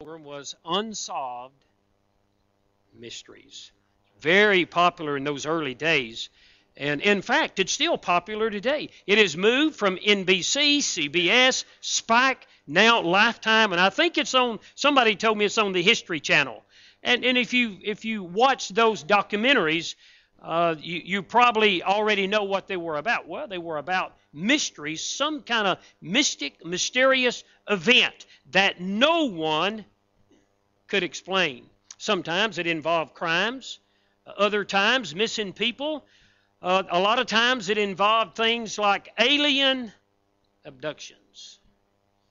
program was Unsolved Mysteries. Very popular in those early days. And in fact, it's still popular today. It has moved from NBC, CBS, Spike, now Lifetime, and I think it's on, somebody told me it's on the History Channel. And if you watch those documentaries, you probably already know what they were about. Well, they were about mysteries, some kind of mysterious event that no one could explain. Sometimes it involved crimes, other times missing people. A lot of times it involved things like alien abductions.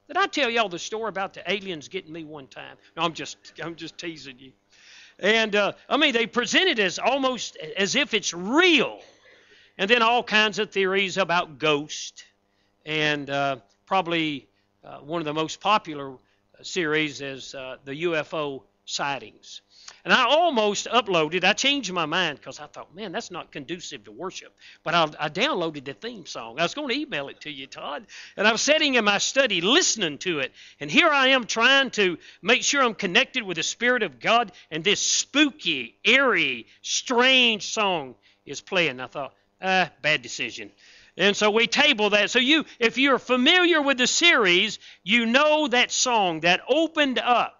Did I tell y'all the story about the aliens getting me one time? No, I'm just teasing you. And they present it as almost as if it's real. And then all kinds of theories about ghosts. And probably one of the most popular series is the UFO sightings. And I almost uploaded, I changed my mind because I thought, man, that's not conducive to worship. But I downloaded the theme song. I was going to email it to you, Todd. And I was sitting in my study listening to it. And here I am trying to make sure I'm connected with the Spirit of God. And this spooky, eerie, strange song is playing. I thought, bad decision. And so we table that. So if you're familiar with the series, you know that song that opened up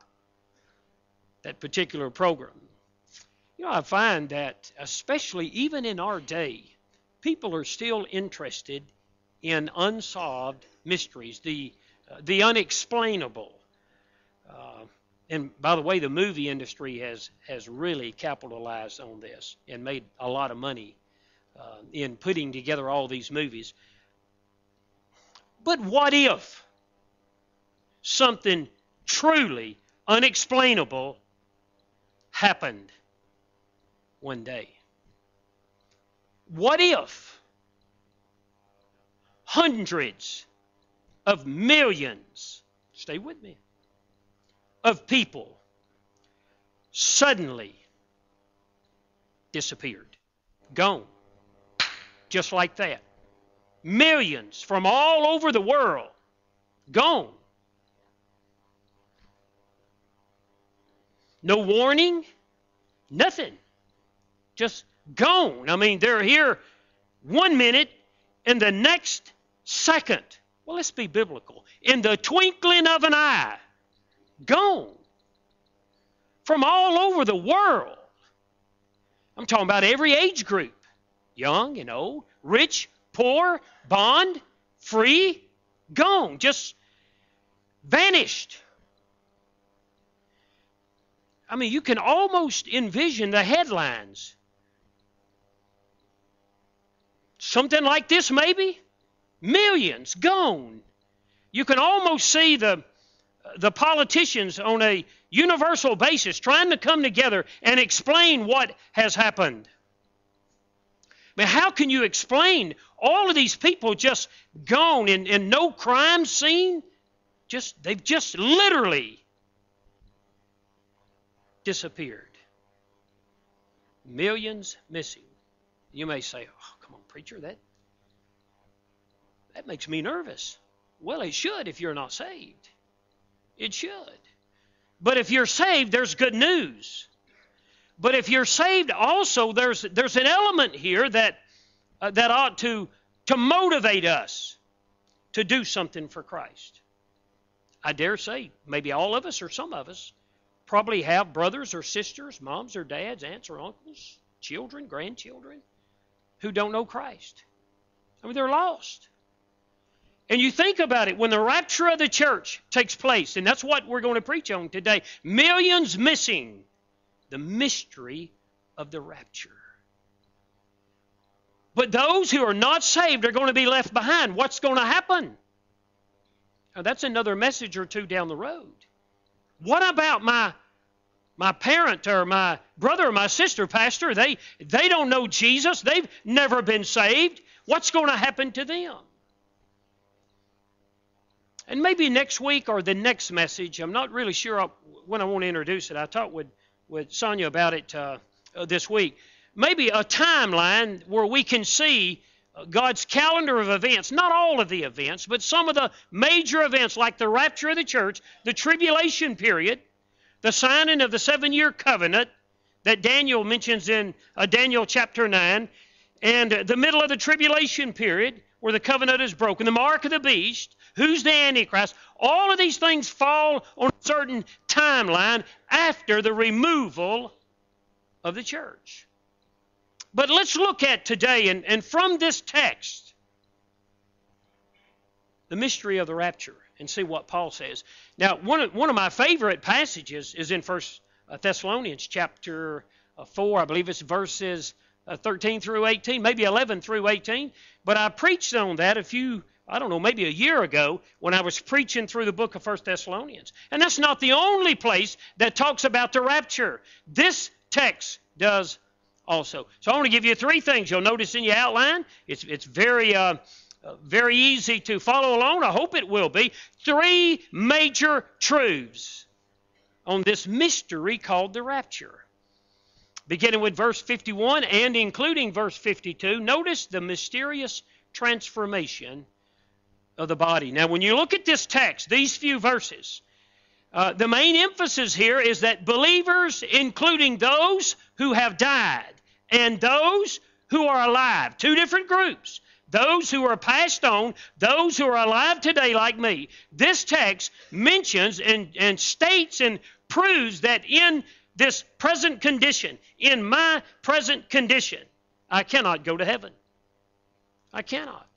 that particular program. You know, I find that especially even in our day, people are still interested in unsolved mysteries, the unexplainable. And by the way, the movie industry has really capitalized on this and made a lot of money in putting together all these movies. But what if something truly unexplainable happened one day? What if hundreds of millions, stay with me, of people suddenly disappeared, gone, just like that? Millions from all over the world, gone. No warning, nothing. Just gone. I mean, they're here 1 minute, and the next second, well, let's be biblical, in the twinkling of an eye, gone. From all over the world. I'm talking about every age group. Young and old, rich, poor, bond, free, gone. Just vanished. I mean, you can almost envision the headlines. Something like this, maybe? Millions gone. You can almost see the politicians on a universal basis trying to come together and explain what has happened. I mean, how can you explain all of these people just gone and no crime scene? They've just literally disappeared. Millions missing. You may say, oh, come on, preacher, that makes me nervous. Well, it should if you're not saved. It should. But if you're saved, there's good news. But if you're saved also, there's an element here that ought to motivate us to do something for Christ. I dare say, maybe all of us or some of us probably have brothers or sisters, moms or dads, aunts or uncles, children, grandchildren, who don't know Christ. I mean, they're lost. And you think about it, when the rapture of the church takes place, and that's what we're going to preach on today, millions missing, the mystery of the rapture. But those who are not saved are going to be left behind. What's going to happen? Now, that's another message or two down the road. What about my parent or my brother or my sister, pastor? They don't know Jesus. They've never been saved. What's going to happen to them? And maybe next week or the next message, I'm not really sure when I want to introduce it. I talked with Sonia about it this week. Maybe a timeline where we can see God's calendar of events, not all of the events, but some of the major events like the rapture of the church, the tribulation period, the signing of the 7-year covenant that Daniel mentions in Daniel chapter 9, and the middle of the tribulation period where the covenant is broken, the mark of the beast, who's the Antichrist, all of these things fall on a certain timeline after the removal of the church. But let's look at today, and from this text, the mystery of the rapture, and see what Paul says. Now, one of my favorite passages is in 1 Thessalonians chapter 4. I believe it's verses 13 through 18, maybe 11 through 18. But I preached on that maybe a year ago when I was preaching through the book of 1 Thessalonians. And that's not the only place that talks about the rapture. This text does also. So I want to give you 3 things. You'll notice in your outline, it's very easy to follow along. I hope it will be. 3 major truths on this mystery called the rapture. Beginning with verse 51 and including verse 52, notice the mysterious transformation of the body. Now, when you look at this text, these few verses, the main emphasis here is that believers, including those who have died and those who are alive, 2 different groups, those who are passed on, those who are alive today like me. This text mentions and states and proves that in this present condition, in my present condition, I cannot go to heaven. I cannot.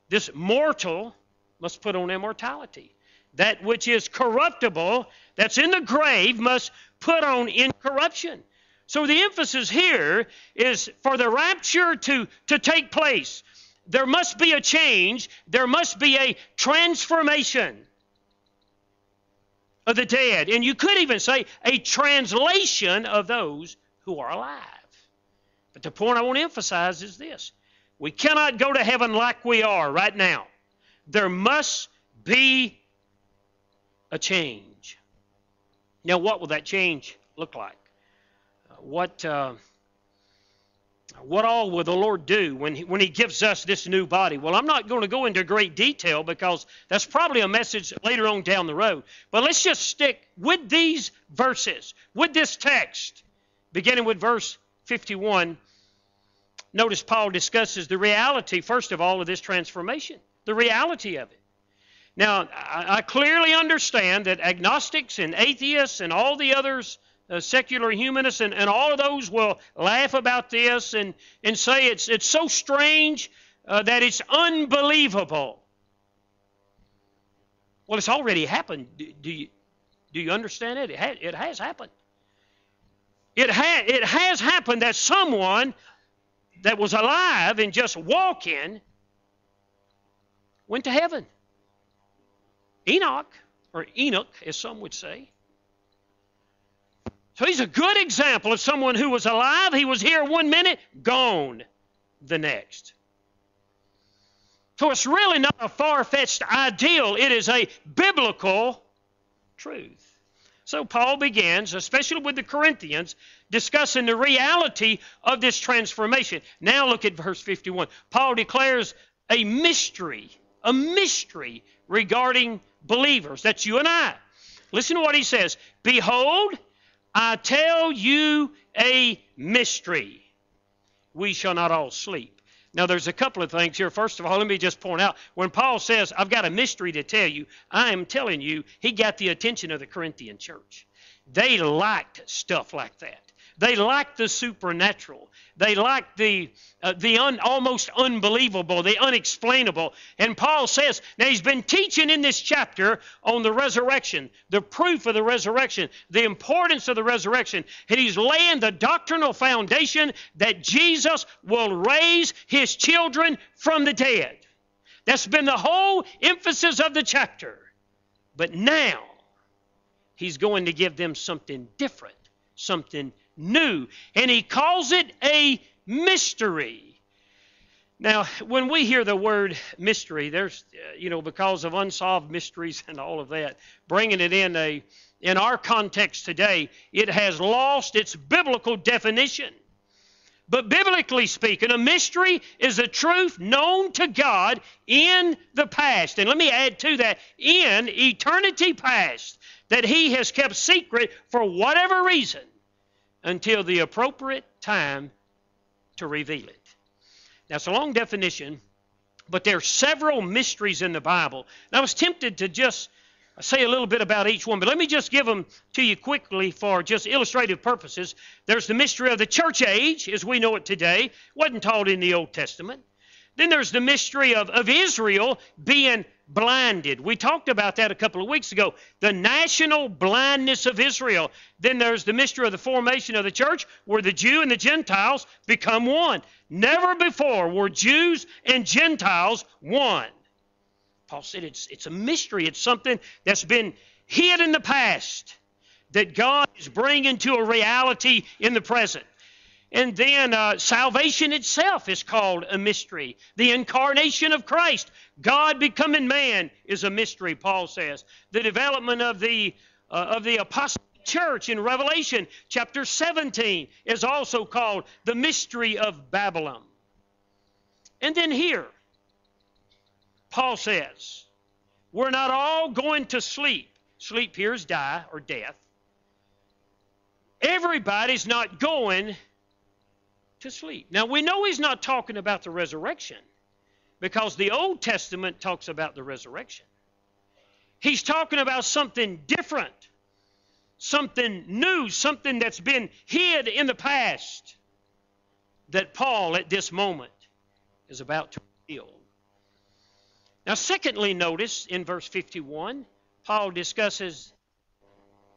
This mortal must put on immortality. That which is corruptible, that's in the grave, must put on incorruption. So the emphasis here is for the rapture to take place. There must be a change. There must be a transformation of the dead. And you could even say a translation of those who are alive. But the point I want to emphasize is this. We cannot go to heaven like we are right now. There must be a change. Now, what will that change look like? What all will the Lord do when He gives us this new body? Well, I'm not going to go into great detail because that's probably a message later on down the road. But let's just stick with these verses, with this text, beginning with verse 51. Notice Paul discusses the reality, first of all, of this transformation, the reality of it. Now, I clearly understand that agnostics and atheists and all the others, secular humanists and all of those will laugh about this and say it's so strange that it's unbelievable. Well, it's already happened. Do you understand it? It has happened. It has happened that someone that was alive and just walking went to heaven. Enoch, or Enoch, as some would say. So he's a good example of someone who was alive. He was here 1 minute, gone the next. So it's really not a far-fetched ideal. It is a biblical truth. So Paul begins, especially with the Corinthians, discussing the reality of this transformation. Now look at verse 51. Paul declares a mystery regarding believers. That's you and I. Listen to what he says. Behold, I tell you a mystery. We shall not all sleep. Now, there's a couple of things here. First of all, let me just point out, when Paul says, I've got a mystery to tell you, I am telling you, he got the attention of the Corinthian church. They liked stuff like that. They liked the supernatural. They liked the almost unbelievable, the unexplainable. And Paul says, now he's been teaching in this chapter on the resurrection, the proof of the resurrection, the importance of the resurrection. And he's laying the doctrinal foundation that Jesus will raise his children from the dead. That's been the whole emphasis of the chapter. But now he's going to give them something different, something new. And he calls it a mystery. Now, when we hear the word mystery, there's, because of unsolved mysteries and all of that, bringing it in our context today, it has lost its biblical definition. But biblically speaking, a mystery is a truth known to God in the past. And let me add to that, in eternity past, that he has kept secret for whatever reason until the appropriate time to reveal it. Now, it's a long definition, but there are several mysteries in the Bible. And I was tempted to just say a little bit about each one, but let me just give them to you quickly for just illustrative purposes. There's the mystery of the church age, as we know it today. It wasn't taught in the Old Testament. Then there's the mystery of Israel being blinded. We talked about that a couple of weeks ago. The national blindness of Israel. Then there's the mystery of the formation of the church, where the Jew and the Gentiles become one. Never before were Jews and Gentiles one. Paul said it's a mystery. It's something that's been hid in the past that God is bringing to a reality in the present. And then salvation itself is called a mystery. The incarnation of Christ, God becoming man, is a mystery, Paul says. The development of the apostolic church in Revelation chapter 17 is also called the mystery of Babylon. And then here, Paul says, we're not all going to sleep. Sleep here is die or death. Everybody's not going to sleep. Now, we know he's not talking about the resurrection because the Old Testament talks about the resurrection. He's talking about something different, something new, something that's been hid in the past that Paul at this moment is about to reveal. Now, secondly, notice in verse 51, Paul discusses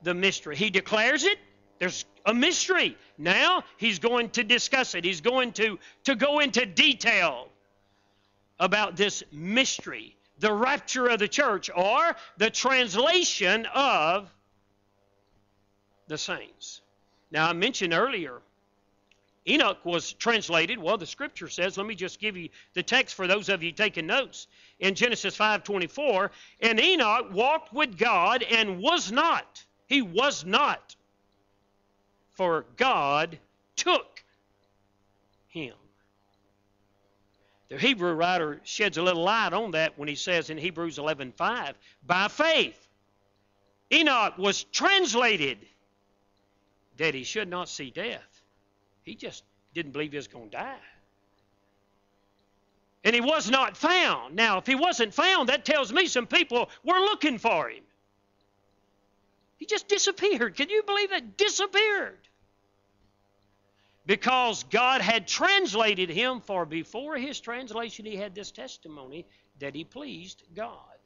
the mystery. He declares it. There's a mystery. Now he's going to discuss it. He's going to go into detail about this mystery, the rapture of the church, or the translation of the saints. Now, I mentioned earlier, Enoch was translated. Well, the Scripture says, let me just give you the text for those of you taking notes. In Genesis 5:24, and Enoch walked with God and was not. He was not. For God took him. The Hebrew writer sheds a little light on that when he says in Hebrews 11:5, by faith, Enoch was translated that he should not see death. He just didn't believe he was going to die. And he was not found. Now, if he wasn't found, that tells me some people were looking for him. He just disappeared. Can you believe that? Disappeared. Because God had translated him, for before his translation he had this testimony that he pleased God.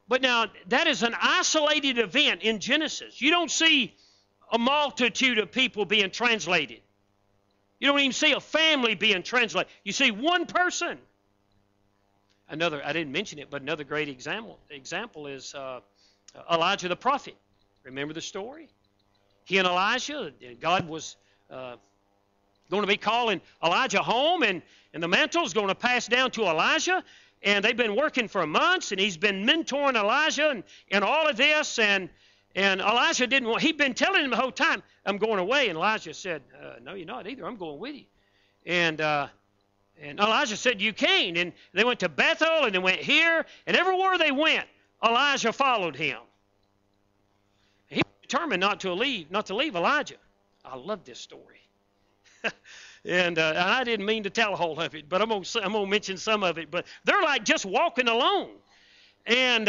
But now, that is an isolated event in Genesis. You don't see a multitude of people being translated. You don't even see a family being translated. You see one person. Another, I didn't mention it, but another great example is Elijah the prophet. Remember the story? He and Elijah, God was going to be calling Elijah home, and the mantle is going to pass down to Elijah. And they've been working for months, and he's been mentoring Elijah and all of this. And Elijah didn't want, he'd been telling him the whole time, I'm going away. And Elijah said, no, you're not either. I'm going with you. And Elijah said, you can't. And they went to Bethel, and they went here. And everywhere they went, Elijah followed him. He was determined not to leave Elijah. I love this story. And I didn't mean to tell a whole of it, but I'm going to mention some of it. But they're like just walking along. And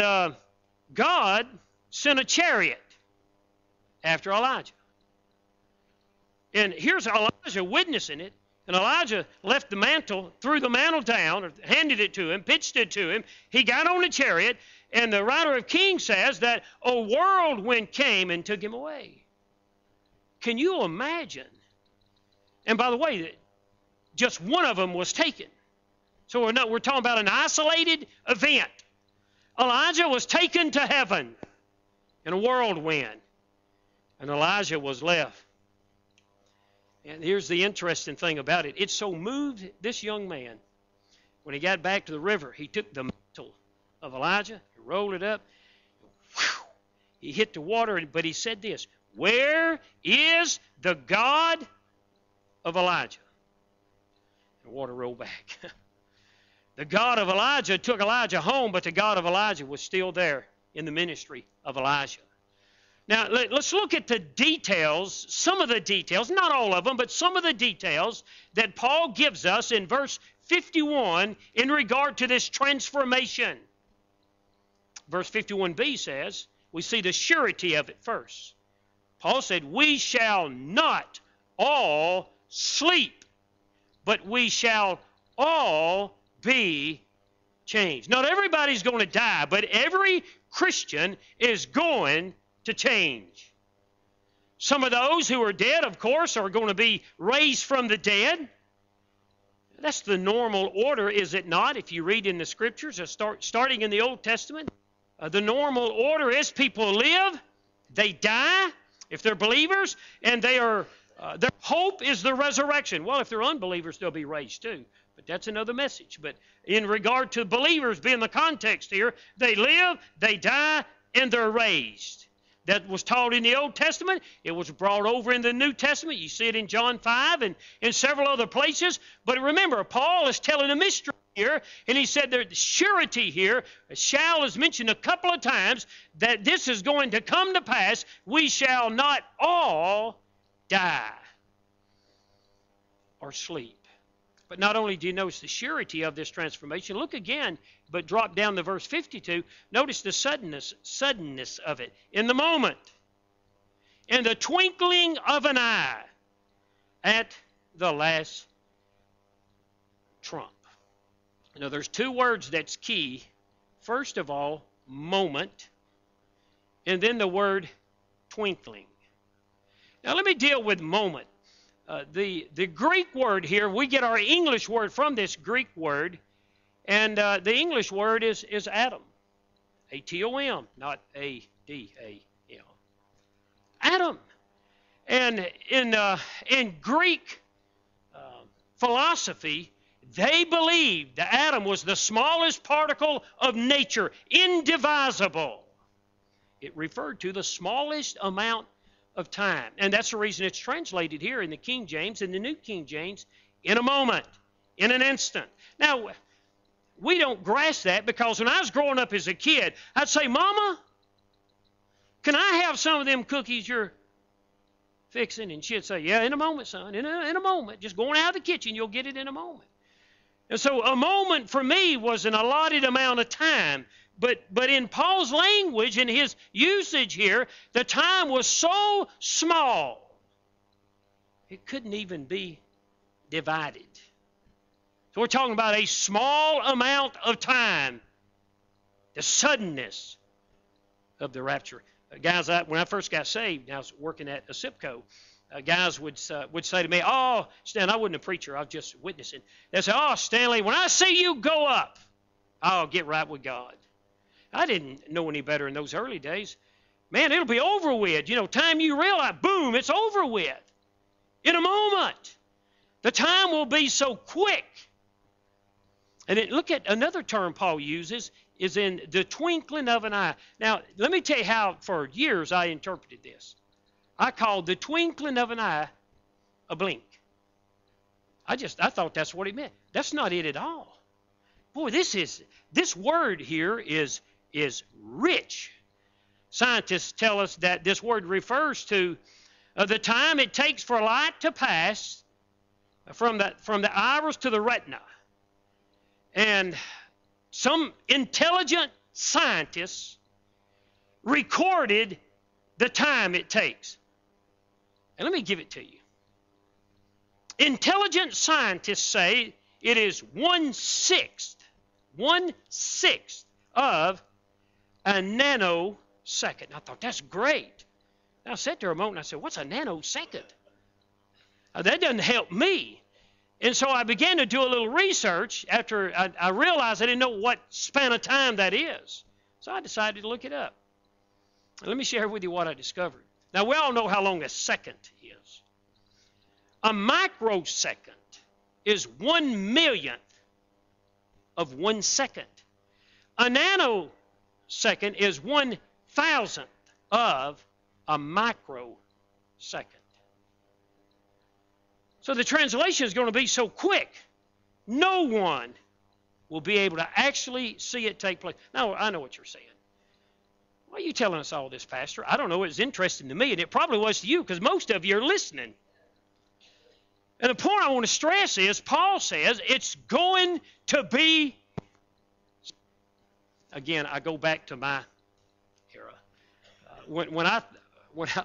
God sent a chariot after Elijah. And here's Elijah witnessing it. And Elijah left the mantle, threw the mantle down, or handed it to him, pitched it to him. He got on the chariot, and the writer of Kings says that a whirlwind came and took him away. Can you imagine? And by the way, just one of them was taken. So we're talking about an isolated event. Elijah was taken to heaven in a whirlwind, and Elijah was left. And here's the interesting thing about it. It so moved this young man, when he got back to the river, he took the mantle of Elijah, he rolled it up, whew, he hit the water, but he said this, where is the God of Elijah? And the water rolled back. The God of Elijah took Elijah home, but the God of Elijah was still there in the ministry of Elijah. Now, let's look at the details, some of the details, not all of them, but some of the details that Paul gives us in verse 51 in regard to this transformation. Verse 51b says, we see the surety of it first. Paul said, we shall not all sleep, but we shall all be changed. Not everybody's going to die, but every Christian is going to change. Some of those who are dead, of course, are going to be raised from the dead. That's the normal order, is it not? If you read in the Scriptures, starting in the Old Testament, the normal order is people live, they die, if they're believers, and their hope is the resurrection. Well, if they're unbelievers, they'll be raised too. But that's another message. But in regard to believers being the context here, they live, they die, and they're raised. That was taught in the Old Testament. It was brought over in the New Testament. You see it in John 5 and in several other places. But remember, Paul is telling a mystery here, and he said there's surety here. Shall is mentioned a couple of times, that this is going to come to pass. We shall not all die or sleep. But not only do you notice the surety of this transformation, look again, but drop down to verse 52. Notice the suddenness of it. In the moment, in the twinkling of an eye, at the last trump. Now, there's two words that's key. First of all, moment, and then the word twinkling. Now, let me deal with moment. The Greek word here, we get our English word from this Greek word, and the English word is atom. A-T-O-M, not A-D-A-M. Atom. And in Greek philosophy, they believed the atom was the smallest particle of nature, indivisible. It referred to the smallest amount of time. And that's the reason it's translated here in the King James and the New King James, in a moment, in an instant. Now, we don't grasp that, because when I was growing up as a kid, I'd say, Mama, can I have some of them cookies you're fixing? And she'd say, yeah, in a moment, son, in a moment. Just going out of the kitchen, you'll get it in a moment. And so a moment for me was an allotted amount of time. But in Paul's language, in his usage here, the time was so small, it couldn't even be divided. So we're talking about a small amount of time, the suddenness of the rapture. Guys, when I first got saved, I was working at a SIPCO. Guys would say to me, oh, Stan, I wasn't a preacher, I was just witnessing. They'd say, oh, Stanley, when I see you go up, I'll get right with God. I didn't know any better in those early days. Man, it'll be over with. Time you realize, boom, it's over with. In a moment. The time will be so quick. And look at another term Paul uses, is in the twinkling of an eye. Now, let me tell you how for years I interpreted this. I called the twinkling of an eye a blink. I thought that's what it meant. That's not it at all. Boy, this word here is rich. Scientists tell us that this word refers to the time it takes for light to pass from the iris to the retina. And some intelligent scientists recorded the time it takes. And let me give it to you. Intelligent scientists say it is 1/6 of a nanosecond. I thought, that's great. Now, I sat there a moment and I said, what's a nanosecond? That doesn't help me. And so I began to do a little research after I realized I didn't know what span of time that is. So I decided to look it up. Let me share with you what I discovered. Now, we all know how long a second is. A microsecond is 1/millionth of 1 second. A nanosecond is 1,000th of a microsecond. So the translation is going to be so quick, no one will be able to actually see it take place. Now, I know what you're saying. Why are you telling us all this, Pastor? I don't know. It was interesting to me, and it probably was to you because most of you are listening. And the point I want to stress is Paul says it's going to be. Again, I go back to my era. When I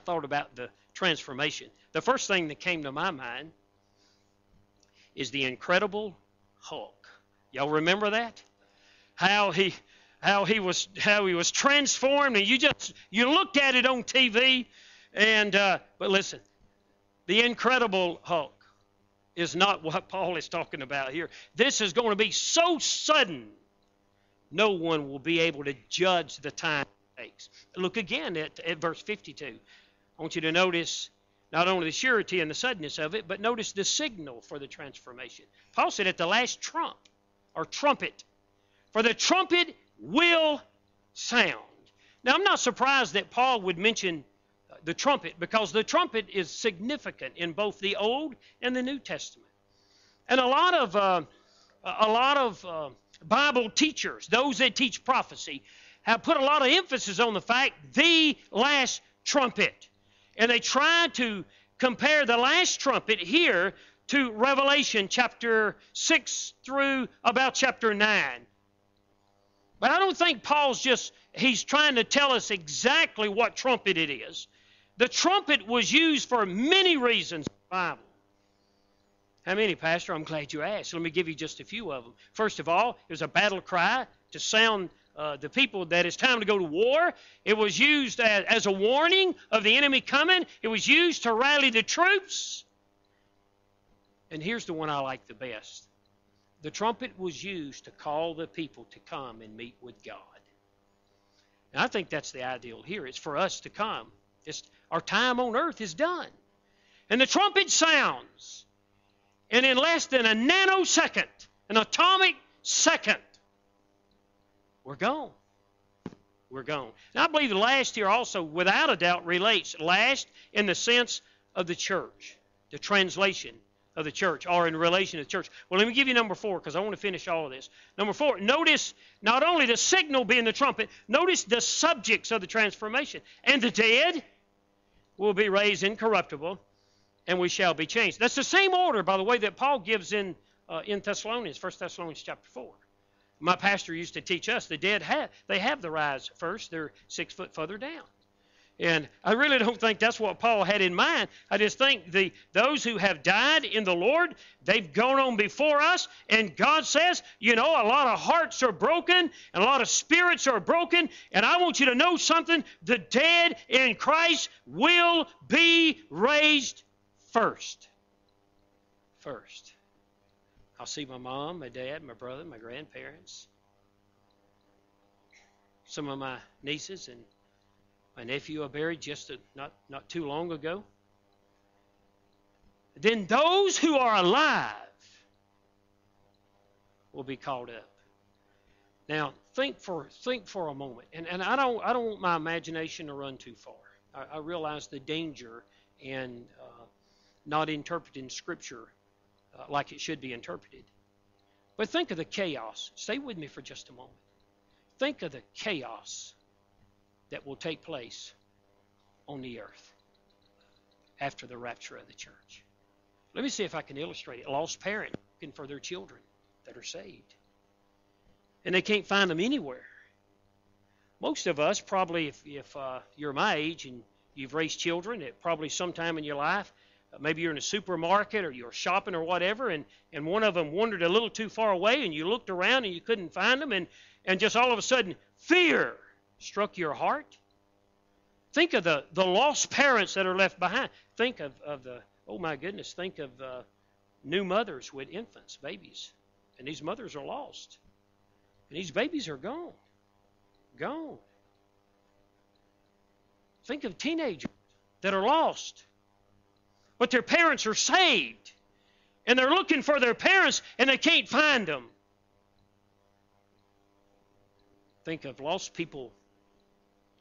thought about the transformation, the first thing that came to my mind is the Incredible Hulk. Y'all remember that? How he was transformed, and you looked at it on TV, and but listen, the Incredible Hulk is not what Paul is talking about here. This is going to be so sudden, no one will be able to judge the time it takes. Look again at verse 52. I want you to notice not only the surety and the suddenness of it, but notice the signal for the transformation. Paul said at the last trump, or trumpet, for the trumpet will sound. Now, I'm not surprised that Paul would mention the trumpet, because the trumpet is significant in both the Old and the New Testament. And a lot of Bible teachers, those that teach prophecy, have put a lot of emphasis on the fact, the last trumpet. And they try to compare the last trumpet here to Revelation chapter 6 through about chapter 9. But I don't think he's trying to tell us exactly what trumpet it is. The trumpet was used for many reasons in the Bible. How many, Pastor? I'm glad you asked. Let me give you just a few of them. First of all, it was a battle cry to sound the people that it's time to go to war. It was used as a warning of the enemy coming. It was used to rally the troops. And here's the one I like the best. The trumpet was used to call the people to come and meet with God. And I think that's the ideal here. It's for us to come. Our time on earth is done. And the trumpet sounds. And in less than a nanosecond, an atomic second, we're gone. We're gone. And I believe the last here also, without a doubt, relates last in the sense of the church, the translation of the church, or in relation to the church. Well, let me give you number 4, because I want to finish all of this. Number 4, notice not only the signal being the trumpet, notice the subjects of the transformation. And the dead will be raised incorruptible, and we shall be changed. That's the same order, by the way, that Paul gives in Thessalonians, 1 Thessalonians chapter 4. My pastor used to teach us the dead have the rise first. They're 6 foot further down. And I really don't think that's what Paul had in mind. I just think those who have died in the Lord, they've gone on before us, and God says, a lot of hearts are broken, and a lot of spirits are broken, and I want you to know something. The dead in Christ will be raised first. First. I'll see my mom, my dad, my brother, my grandparents, some of my nieces, and my nephew I buried just not too long ago. Then those who are alive will be called up. Now think for a moment, and I don't want my imagination to run too far. I realize the danger in not interpreting Scripture like it should be interpreted. But think of the chaos. Stay with me for just a moment. Think of the chaos that will take place on the earth after the rapture of the church. Let me see if I can illustrate it. A lost parent looking for their children that are saved. And they can't find them anywhere. Most of us, probably if you're my age and you've raised children, at probably sometime in your life, maybe you're in a supermarket or you're shopping or whatever, and one of them wandered a little too far away, and you looked around and you couldn't find them, and just all of a sudden, fear struck your heart. Think of the lost parents that are left behind. Think of the, oh my goodness, think of new mothers with infants, babies. And these mothers are lost. And these babies are gone. Gone. Think of teenagers that are lost. But their parents are saved. And they're looking for their parents and they can't find them. Think of lost people,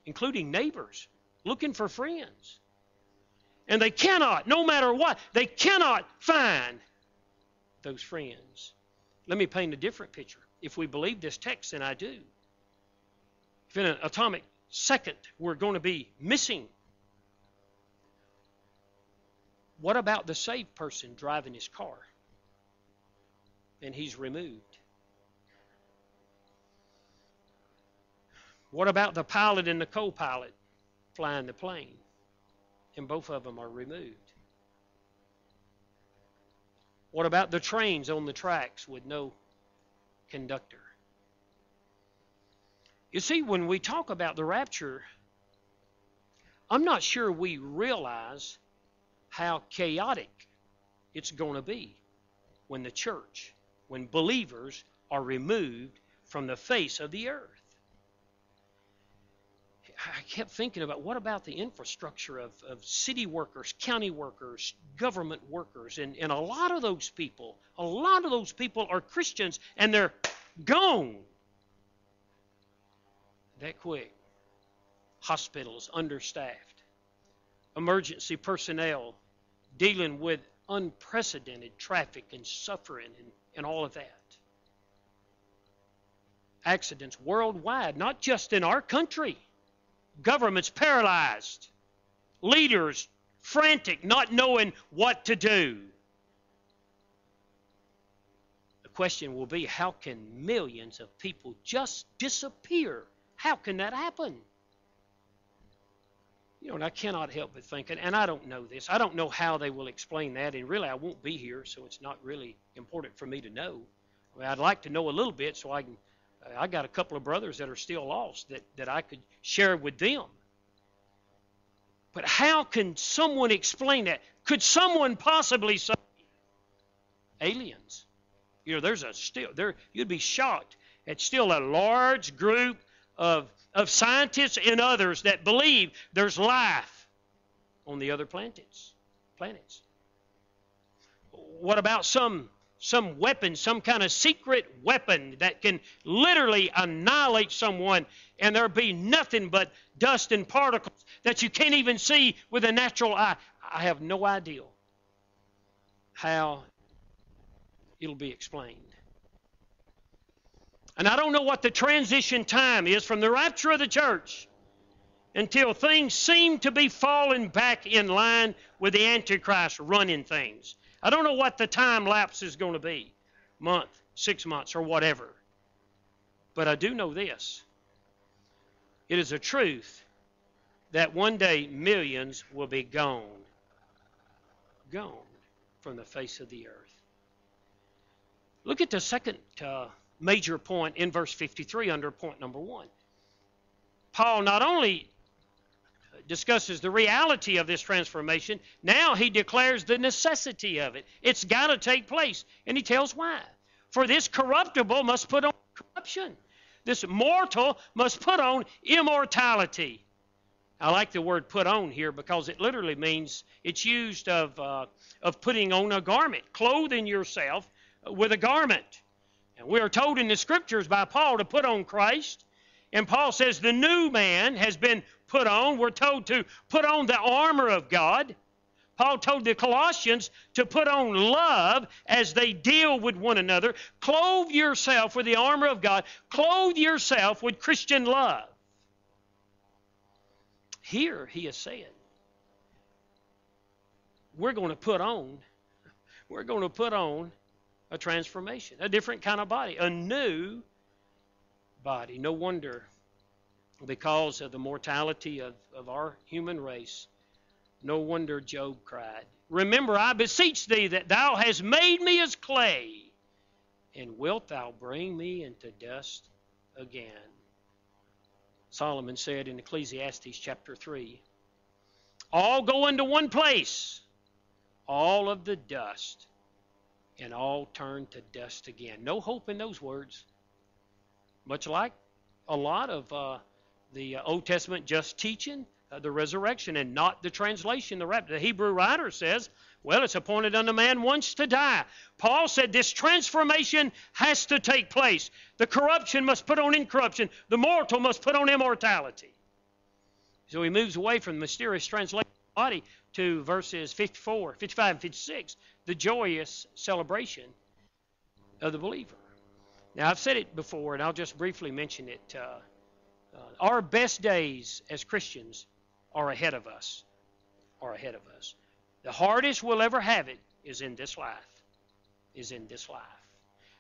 including neighbors, looking for friends. And they cannot, no matter what, they cannot find those friends. Let me paint a different picture. If we believe this text, and I do. If in an atomic Second, we're going to be missing. What about the saved person driving his car? And he's removed. What about the pilot and the co-pilot flying the plane? And both of them are removed. What about the trains on the tracks with no conductor? You see, when we talk about the rapture, I'm not sure we realize how chaotic it's going to be when the church, when believers are removed from the face of the earth. I kept thinking about, what about the infrastructure of city workers, county workers, government workers, and a lot of those people are Christians, and they're gone that quick. Hospitals understaffed, emergency personnel dealing with unprecedented traffic and suffering and all of that. Accidents worldwide, not just in our country. Governments paralyzed. Leaders frantic, not knowing what to do. The question will be, how can millions of people just disappear? How can that happen? You know, and I cannot help but think, and I don't know this, I don't know how they will explain that, and really I won't be here, so it's not really important for me to know. I mean, I'd like to know a little bit so I got a couple of brothers that are still lost that I could share with them. But how can someone explain that? Could someone possibly say aliens? You know, you'd be shocked at still a large group of scientists and others that believe there's life on the other planets. What about some weapon, some kind of secret weapon that can literally annihilate someone, and there be nothing but dust and particles that you can't even see with a natural eye? I have no idea how it'll be explained. And I don't know what the transition time is from the rapture of the church until things seem to be falling back in line with the Antichrist running things. I don't know what the time lapse is going to be, month, 6 months, or whatever. But I do know this. It is a truth that one day millions will be gone from the face of the earth. Look at the second major point in verse 53 under point number 1. Paul not only discusses the reality of this transformation, now he declares the necessity of it. It's got to take place. And he tells why. For this corruptible must put on corruption. This mortal must put on immortality. I like the word put on here because it literally means it's used of putting on a garment, clothing yourself with a garment. And we are told in the Scriptures by Paul to put on Christ. And Paul says the new man has been put on. We're told to put on the armor of God. Paul told the Colossians to put on love as they deal with one another. Clothe yourself with the armor of God. Clothe yourself with Christian love. Here he is saying, we're going to put on a transformation, a different kind of body, a new body. No wonder, because of the mortality of our human race, no wonder Job cried, "Remember, I beseech thee, that thou hast made me as clay, and wilt thou bring me into dust again?" Solomon said in Ecclesiastes chapter 3, "All go into one place, all of the dust, and all turn to dust again." No hope in those words. Much like a lot of the Old Testament just teaching the resurrection and not the translation, the rapture. The Hebrew writer says, well, it's appointed unto man once to die. Paul said this transformation has to take place. The corruption must put on incorruption. The mortal must put on immortality. So he moves away from the mysterious translation of the body to verses 54, 55, and 56, the joyous celebration of the believer. Now, I've said it before, and I'll just briefly mention it Our best days as Christians are ahead of us. The hardest we'll ever have it is in this life.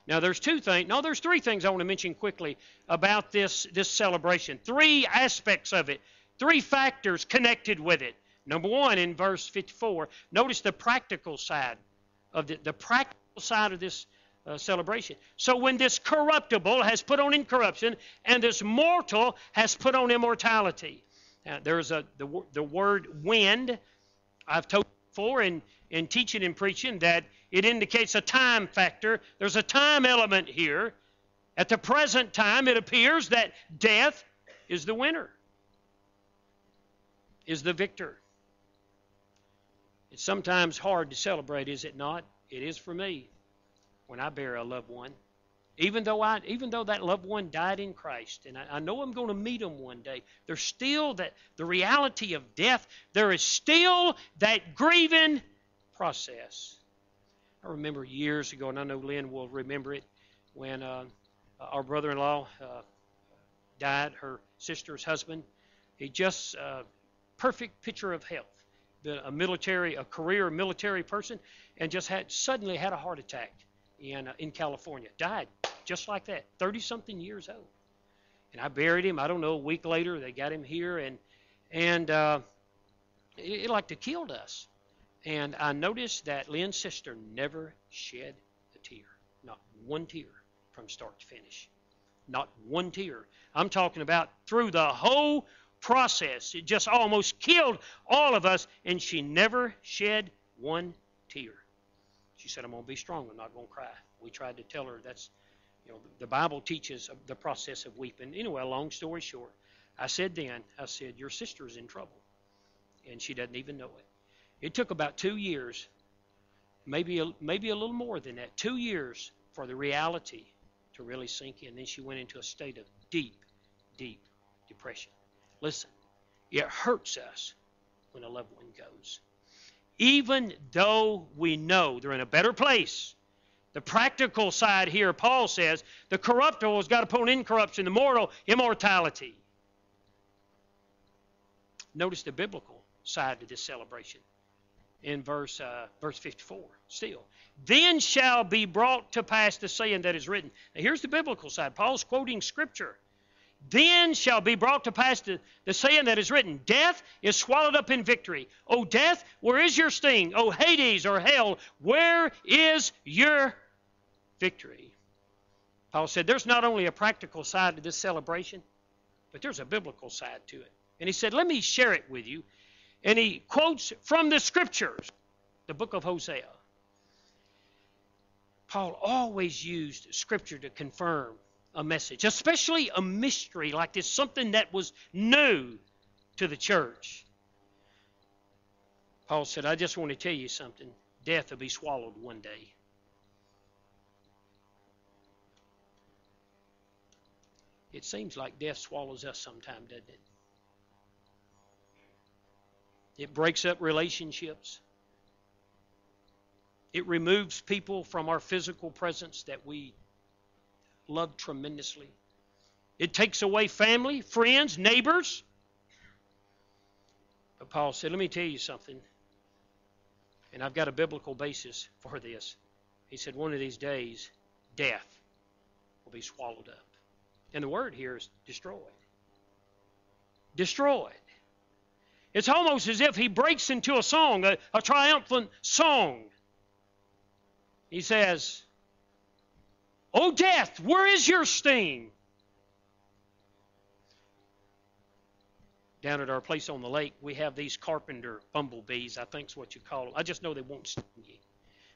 Now there's three things I want to mention quickly about this celebration. Three aspects of it. Three factors connected with it. Number one, in verse 54, notice the practical side of this celebration. So when this corruptible has put on incorruption and this mortal has put on immortality. Now, there's the word wind. I've told you before in teaching and preaching that it indicates a time factor. There's a time element here. At the present time, it appears that death is the winner, is the victor. It's sometimes hard to celebrate, is it not? It is for me when I bury a loved one. Even though that loved one died in Christ, and I know I'm going to meet them one day, there's still the reality of death. There is still that grieving process. I remember years ago, and I know Lynn will remember it, when our brother-in-law died, her sister's husband. He just perfect picture of health. A career military person, and just suddenly had a heart attack in California. Died just like that, 30-something years old. And I buried him. I don't know, a week later they got him here, and it like to killed us. And I noticed that Lynn's sister never shed a tear, not one tear from start to finish, not one tear. I'm talking about through the whole process. It just almost killed all of us, and she never shed one tear. She said, I'm going to be strong. I'm not going to cry. We tried to tell her that's, the Bible teaches the process of weeping. Anyway, long story short, I said, your sister's in trouble, and she doesn't even know it. It took about 2 years, maybe a little more than that, 2 years for the reality to really sink in. Then she went into a state of deep, deep depression. Listen, it hurts us when a loved one goes. Even though we know they're in a better place, the practical side here, Paul says, the corruptible has got to put on incorruption, the mortal, immortality. Notice the biblical side to this celebration in verse 54 still. Then shall be brought to pass the saying that is written. Now here's the biblical side. Paul's quoting Scripture. Then shall be brought to pass the saying that is written, death is swallowed up in victory. O death, where is your sting? O Hades or hell, where is your victory? Paul said there's not only a practical side to this celebration, but there's a biblical side to it. And he said, let me share it with you. And he quotes from the Scriptures, the book of Hosea. Paul always used Scripture to confirm a message, especially a mystery like this, something that was new to the church. Paul said, I just want to tell you something. Death will be swallowed one day. It seems like death swallows us sometime, doesn't it? It breaks up relationships. It removes people from our physical presence that we love tremendously. It takes away family, friends, neighbors. But Paul said, let me tell you something. And I've got a biblical basis for this. He said, one of these days, death will be swallowed up. And the word here is destroyed. Destroyed. It's almost as if he breaks into a song, a triumphant song. He says, O death, where is your sting? Down at our place on the lake, we have these carpenter bumblebees, I think is what you call them. I just know they won't sting you.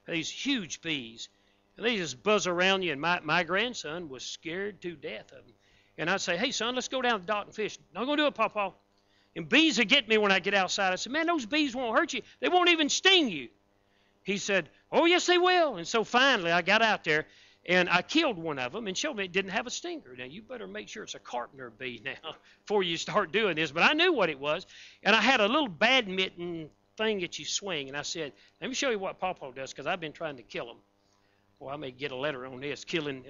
These huge bees. And they just buzz around you, and my grandson was scared to death of them. And I'd say, hey, son, let's go down to the dock and fish. Not going to do it, Papa. And bees will get me when I get outside. I said, man, those bees won't hurt you. They won't even sting you. He said, oh, yes, they will. And so finally I got out there, and I killed one of them and showed me it didn't have a stinger. Now, you better make sure it's a carpenter bee now before you start doing this. But I knew what it was. And I had a little badminton thing that you swing. And I said, let me show you what Papa does, because I've been trying to kill them. Well, I may get a letter on this, killing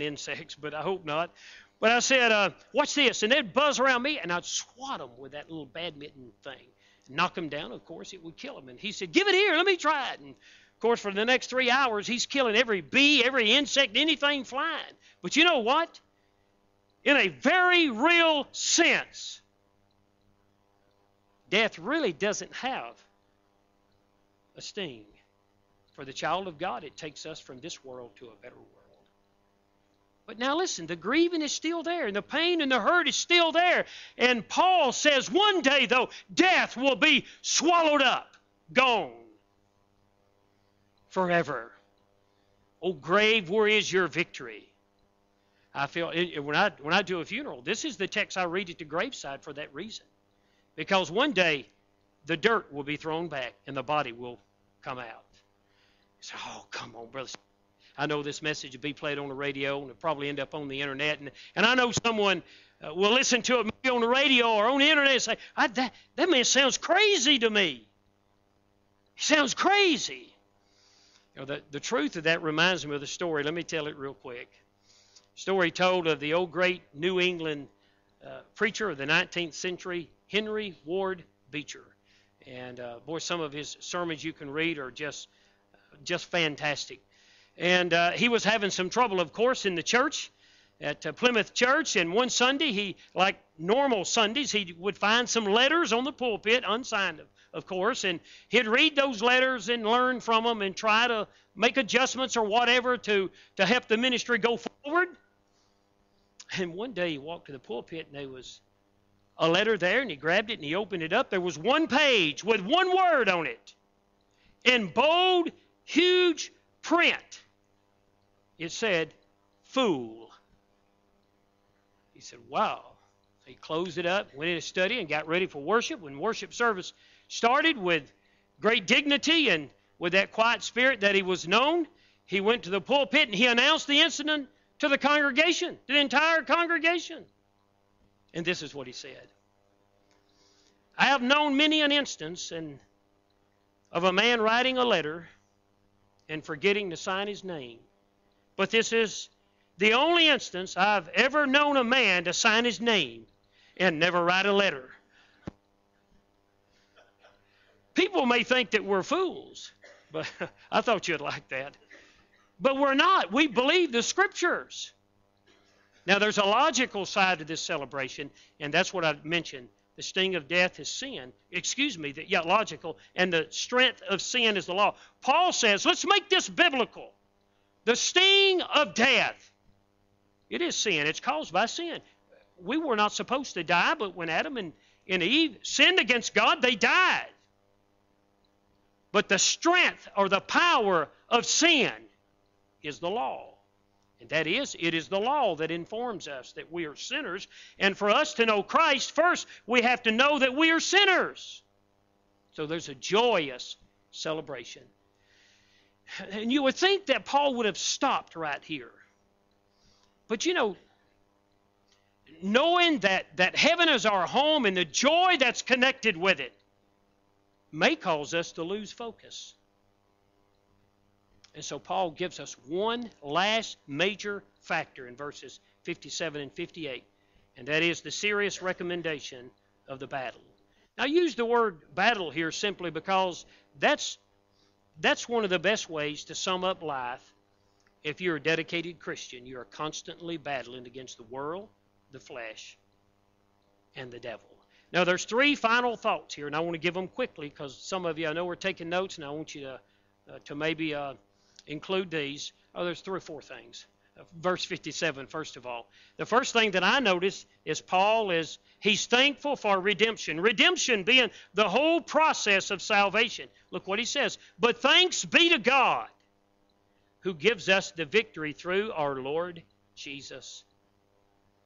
insects, but I hope not. But I said, watch this. And they'd buzz around me, and I'd swat them with that little badminton thing. Knock them down, of course, it would kill them. And he said, give it here, let me try it. And, of course, for the next 3 hours, he's killing every bee, every insect, anything flying. But you know what? In a very real sense, death really doesn't have a sting. For the child of God, it takes us from this world to a better world. But now listen, the grieving is still there, and the pain and the hurt is still there. And Paul says one day, though, death will be swallowed up, gone, forever. O grave, where is your victory? I feel, when I do a funeral, this is the text I read at the graveside for that reason. Because one day, the dirt will be thrown back, and the body will come out. You say, oh, come on, brother. I know this message will be played on the radio, and it'll probably end up on the internet. And I know someone will listen to it maybe on the radio or on the internet and say, that man sounds crazy to me. He sounds crazy. You know, the truth of that reminds me of the story. Let me tell it real quick. Story told of the old great New England preacher of the 19th century, Henry Ward Beecher. And boy, some of his sermons you can read are just fantastic. And he was having some trouble, of course, in the church, at Plymouth Church. And one Sunday, he, like normal Sundays, he would find some letters on the pulpit, unsigned, of course. And he'd read those letters and learn from them and try to make adjustments or whatever to help the ministry go forward. And one day he walked to the pulpit, and there was a letter there, and he grabbed it, and he opened it up. There was one page with one word on it in bold, huge print. It said, fool. He said, wow. He closed it up, went in to study, and got ready for worship. When worship service started with great dignity and with that quiet spirit that he was known, he went to the pulpit and he announced the incident to the congregation, to the entire congregation. And this is what he said. I have known many an instance of a man writing a letter and forgetting to sign his name. But this is the only instance I've ever known a man to sign his name and never write a letter. People may think that we're fools, but I thought you'd like that. But we're not. We believe the Scriptures. Now, there's a logical side to this celebration, and that's what I mentioned. The sting of death is sin. Logical. And the strength of sin is the law. Paul says, let's make this biblical. The sting of death. It is sin. It's caused by sin. We were not supposed to die, but when Adam and Eve sinned against God, they died. But the strength or the power of sin is the law. And that is, it is the law that informs us that we are sinners. And for us to know Christ, first we have to know that we are sinners. So there's a joyous celebration. And you would think that Paul would have stopped right here. But you know, knowing that heaven is our home and the joy that's connected with it may cause us to lose focus. And so Paul gives us one last major factor in verses 57 and 58, and that is the serious recommendation of the battle. Now, I use the word battle here simply because that's one of the best ways to sum up life. If you're a dedicated Christian, you are constantly battling against the world, the flesh, and the devil. Now, there's three final thoughts here, and I want to give them quickly because some of you, I know, are taking notes, and I want you to maybe include these. Oh, there's three or four things. Verse 57, first of all. The first thing that I notice is he's thankful for redemption. Redemption being the whole process of salvation. Look what he says. But thanks be to God who gives us the victory through our Lord Jesus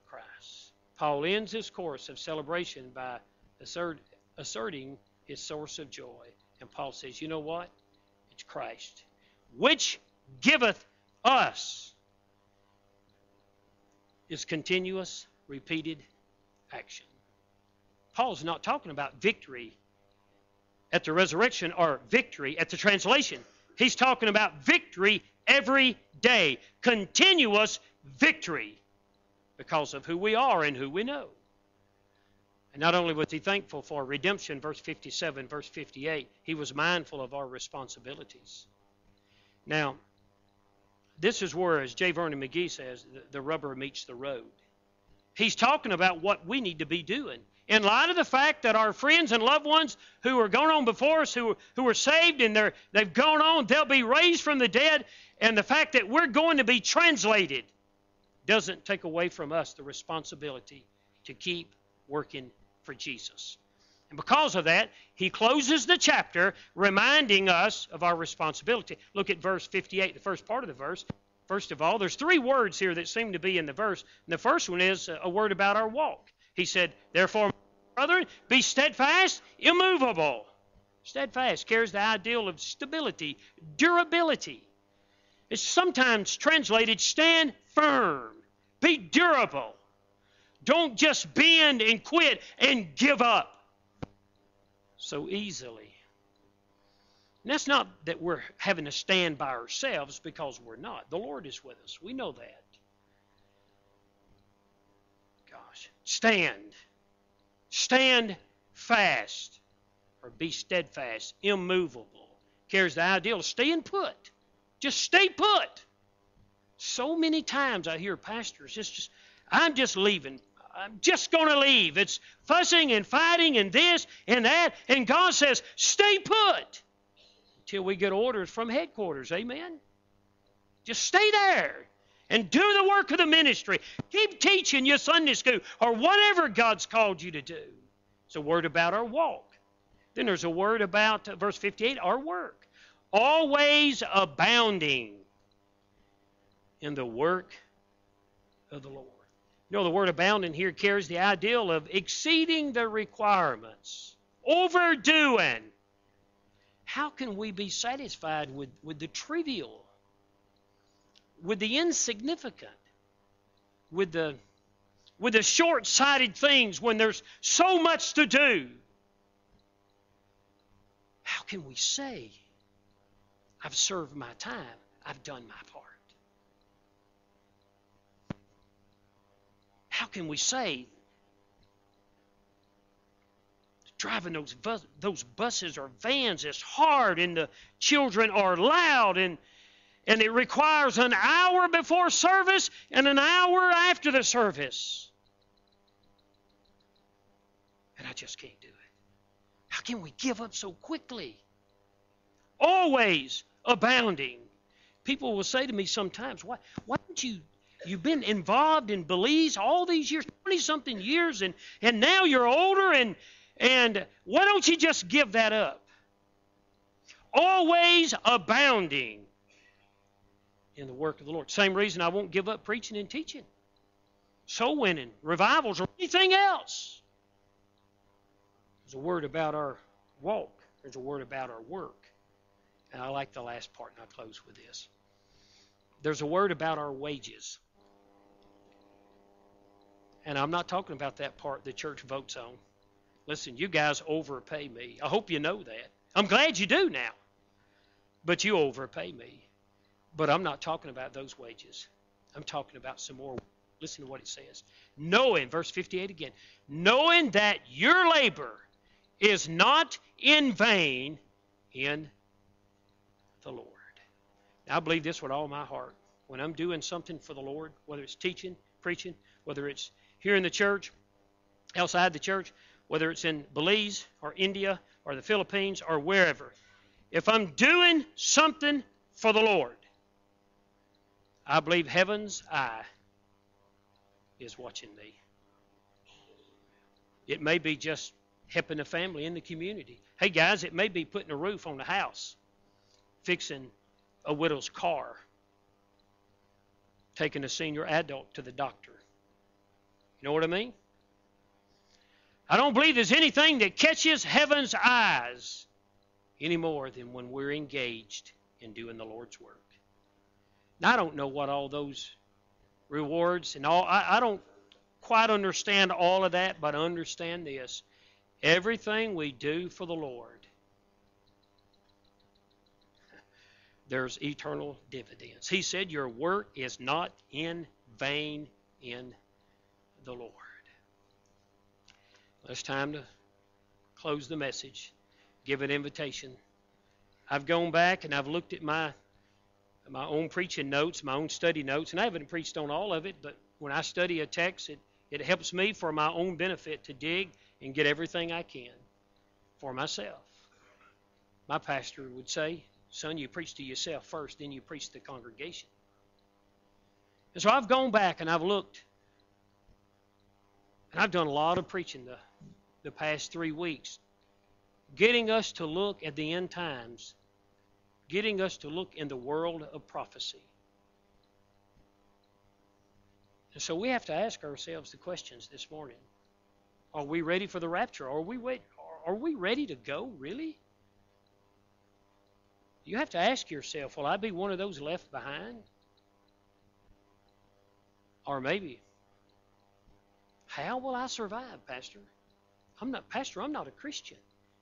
Christ. Paul ends his course of celebration by asserting his source of joy. And Paul says, you know what? It's Christ, which giveth us is continuous, repeated action. Paul's not talking about victory at the resurrection or victory at the translation. He's talking about victory every day, continuous victory. because of who we are and who we know. And not only was he thankful for redemption, verse 57, verse 58, he was mindful of our responsibilities. Now, this is where, as J. Vernon McGee says, the rubber meets the road. He's talking about what we need to be doing. In light of the fact that our friends and loved ones who are going on before us, who are saved and they've gone on, they'll be raised from the dead, and the fact that we're going to be translated doesn't take away from us the responsibility to keep working for Jesus. And because of that, he closes the chapter reminding us of our responsibility. Look at verse 58, the first part of the verse. First of all, there's three words here that seem to be in the verse. And the first one is a word about our walk. He said, therefore, brethren, be steadfast, immovable. Steadfast carries the ideal of stability, durability. It's sometimes translated, stand firm, be durable. Don't just bend and quit and give up so easily. And that's not that we're having to stand by ourselves, because we're not. The Lord is with us. We know that. Gosh. Stand. Stand fast, or be steadfast, immovable. Carries the ideal of staying put. Just stay put. So many times I hear pastors, I'm just leaving. I'm just going to leave. It's fussing and fighting and this and that. And God says, stay put until we get orders from headquarters. Amen? Just stay there and do the work of the ministry. Keep teaching your Sunday school or whatever God's called you to do. It's a word about our walk. Then there's a word about, verse 58, our work. Always abounding in the work of the Lord. You know, the word abounding here carries the ideal of exceeding the requirements, overdoing. How can we be satisfied with the trivial, with the insignificant, with the short-sighted things when there's so much to do? How can we say, I've served my time, I've done my part? How can we say, driving those buses or vans is hard, and the children are loud, and it requires an hour before service and an hour after the service, and I just can't do it? How can we give up so quickly? Always abounding. People will say to me sometimes, why don't you've been involved in Belize all these years, 20-something years, and now you're older, and why don't you just give that up? Always abounding in the work of the Lord. Same reason I won't give up preaching and teaching, soul winning, revivals, or anything else. There's a word about our walk. There's a word about our work. And I like the last part, and I'll close with this. There's a word about our wages. And I'm not talking about that part the church votes on. Listen, you guys overpay me. I hope you know that. I'm glad you do now. But you overpay me. But I'm not talking about those wages. I'm talking about some more. Listen to what it says. Knowing, verse 58 again, knowing that your labor is not in vain in the Lord. Now, I believe this with all my heart. When I'm doing something for the Lord, whether it's teaching, preaching, whether it's here in the church, outside the church, whether it's in Belize or India or the Philippines or wherever, if I'm doing something for the Lord, I believe heaven's eye is watching me. It may be just helping a family in the community. Hey guys, it may be putting a roof on the house, fixing a widow's car, taking a senior adult to the doctor. You know what I mean? I don't believe there's anything that catches heaven's eyes any more than when we're engaged in doing the Lord's work. Now, I don't know what all those rewards and all, I don't quite understand all of that, but I understand this. Everything we do for the Lord, there's eternal dividends. He said your work is not in vain in the Lord. It's time to close the message, give an invitation. I've gone back and I've looked at my own preaching notes, my own study notes, and I haven't preached on all of it, but when I study a text, it helps me for my own benefit to dig and get everything I can for myself. My pastor would say, son, you preach to yourself first, then you preach to the congregation. And so I've gone back and I've looked, and I've done a lot of preaching the past 3 weeks, getting us to look at the end times, getting us to look in the world of prophecy. And so we have to ask ourselves the questions this morning. Are we ready for the rapture? Are we ready to go, really? You have to ask yourself, will I be one of those left behind? Or maybe, how will I survive, Pastor? I'm not a Christian.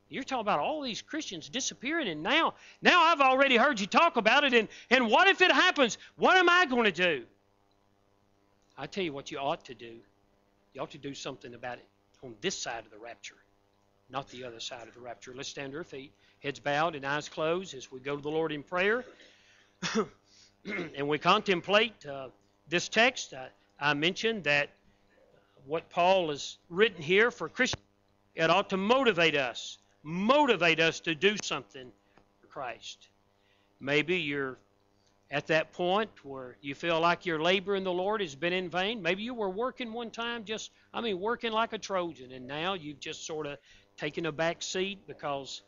You're talking about all these Christians disappearing, and now I've already heard you talk about it, and what if it happens? What am I going to do? I tell you what you ought to do. You ought to do something about it on this side of the rapture, not the other side of the rapture. Let's stand to our feet, heads bowed and eyes closed as we go to the Lord in prayer. And we contemplate this text. I mentioned that what Paul has written here for Christians, it ought to motivate us to do something for Christ. Maybe you're at that point where you feel like your labor in the Lord has been in vain. Maybe you were working one time, working like a Trojan, and now you've just sort of taken a back seat because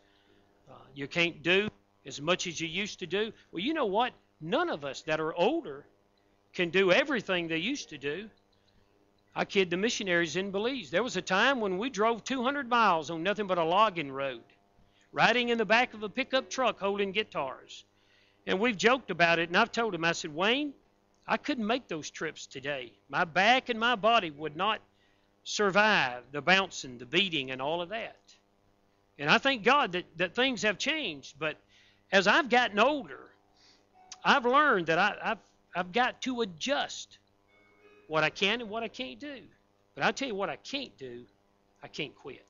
you can't do as much as you used to do. Well, you know what? None of us that are older can do everything they used to do. I kid the missionaries in Belize. There was a time when we drove 200 miles on nothing but a logging road, riding in the back of a pickup truck holding guitars. And we've joked about it, and I've told him, I said, Wayne, I couldn't make those trips today. My back and my body would not survive the bouncing, the beating, and all of that. And I thank God that things have changed. But as I've gotten older, I've learned that I've got to adjust what I can and what I can't do. But I'll tell you what I can't do. I can't quit.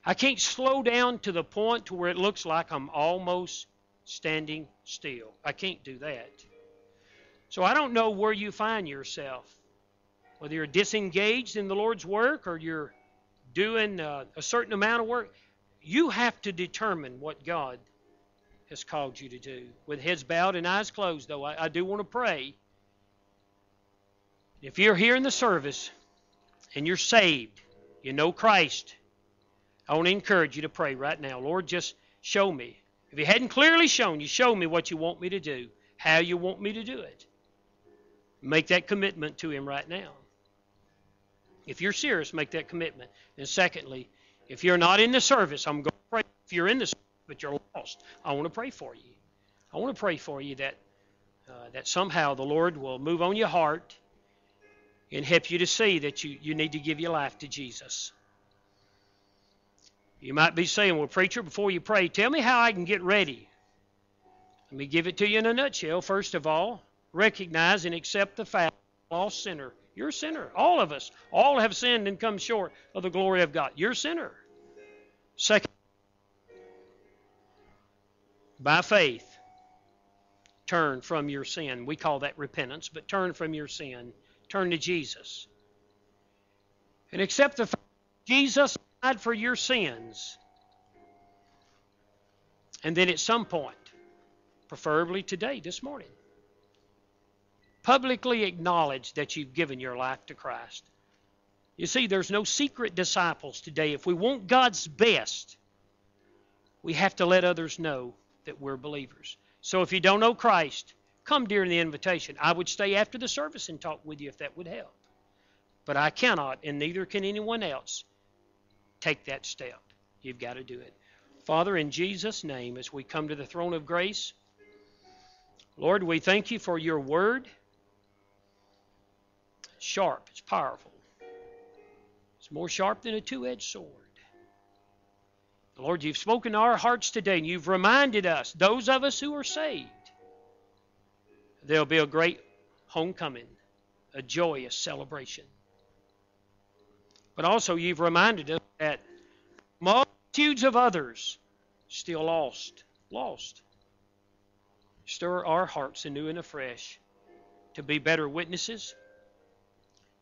I can't slow down to the point to where it looks like I'm almost standing still. I can't do that. So I don't know where you find yourself, whether you're disengaged in the Lord's work or you're doing a certain amount of work. You have to determine what God has called you to do. With heads bowed and eyes closed, though, I do want to pray. If you're here in the service and you're saved, you know Christ, I want to encourage you to pray right now. Lord, just show me. If He hadn't clearly shown you, show me what you want me to do, how you want me to do it. Make that commitment to Him right now. If you're serious, make that commitment. And secondly, if you're not in the service, I'm going to pray. If you're in the service but you're lost, I want to pray for you. I want to pray for you that somehow the Lord will move on your heart and help you to see that you need to give your life to Jesus. You might be saying, well, preacher, before you pray, tell me how I can get ready. Let me give it to you in a nutshell. First of all, recognize and accept the fact you're a lost sinner. You're a sinner. All of us. All have sinned and come short of the glory of God. You're a sinner. Second, by faith, turn from your sin. We call that repentance, but turn from your sin. Turn to Jesus. And accept the fact that Jesus died for your sins. And then at some point, preferably today, this morning, publicly acknowledge that you've given your life to Christ. You see, there's no secret disciples today. If we want God's best, we have to let others know that we're believers. So if you don't know Christ, come during the invitation. I would stay after the service and talk with you if that would help. But I cannot, and neither can anyone else, take that step. You've got to do it. Father, in Jesus' name, as we come to the throne of grace, Lord, we thank you for your word. It's sharp. It's powerful. It's more sharp than a two-edged sword. Lord, you've spoken to our hearts today, and you've reminded us, those of us who are saved, there'll be a great homecoming, a joyous celebration. But also you've reminded us that multitudes of others still lost. Lost. Stir our hearts anew and afresh to be better witnesses,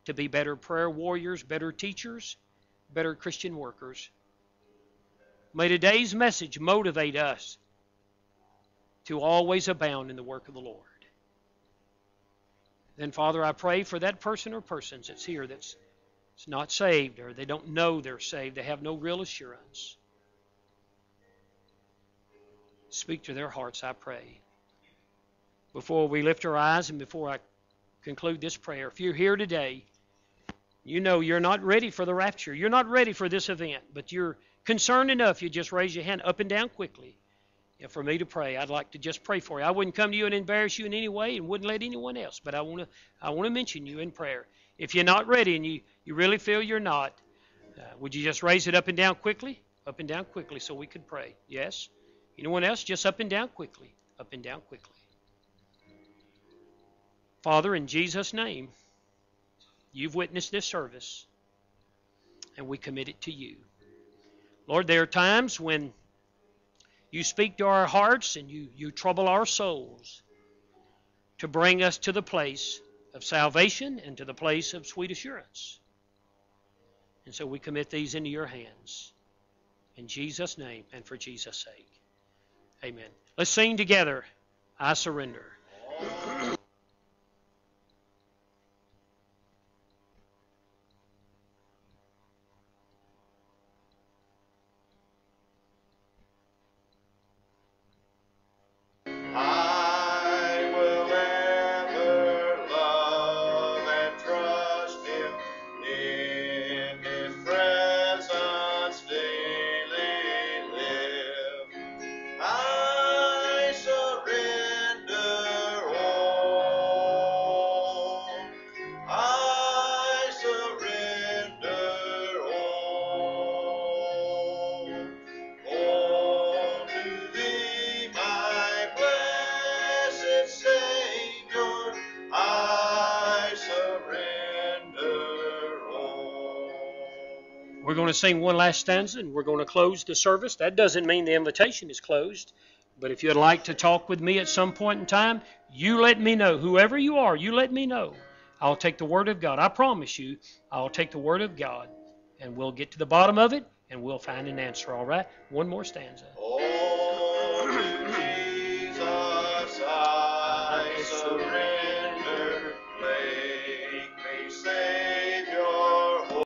to be better prayer warriors, better teachers, better Christian workers. May today's message motivate us to always abound in the work of the Lord. Then, Father, I pray for that person or persons that's here that's not saved, or they don't know they're saved. They have no real assurance. Speak to their hearts, I pray. Before we lift our eyes and before I conclude this prayer, if you're here today, you know you're not ready for the rapture. You're not ready for this event, but you're concerned enough, you just raise your hand up and down quickly. And for me to pray, I'd like to just pray for you. I wouldn't come to you and embarrass you in any way and wouldn't let anyone else, but I want to mention you in prayer. If you're not ready and you really feel you're not, would you just raise it up and down quickly? Up and down quickly so we could pray. Yes? Anyone else? Just up and down quickly. Up and down quickly. Father, in Jesus' name, you've witnessed this service, and we commit it to you. Lord, there are times when you speak to our hearts and you trouble our souls to bring us to the place of salvation and to the place of sweet assurance. And so we commit these into your hands. In Jesus' name and for Jesus' sake. Amen. Let's sing together, I Surrender. We're going to sing one last stanza and we're going to close the service. That doesn't mean the invitation is closed. But if you'd like to talk with me at some point in time, you let me know. Whoever you are, you let me know. I'll take the Word of God. I promise you, I'll take the Word of God and we'll get to the bottom of it and we'll find an answer, all right? One more stanza. Oh, Jesus, I surrender.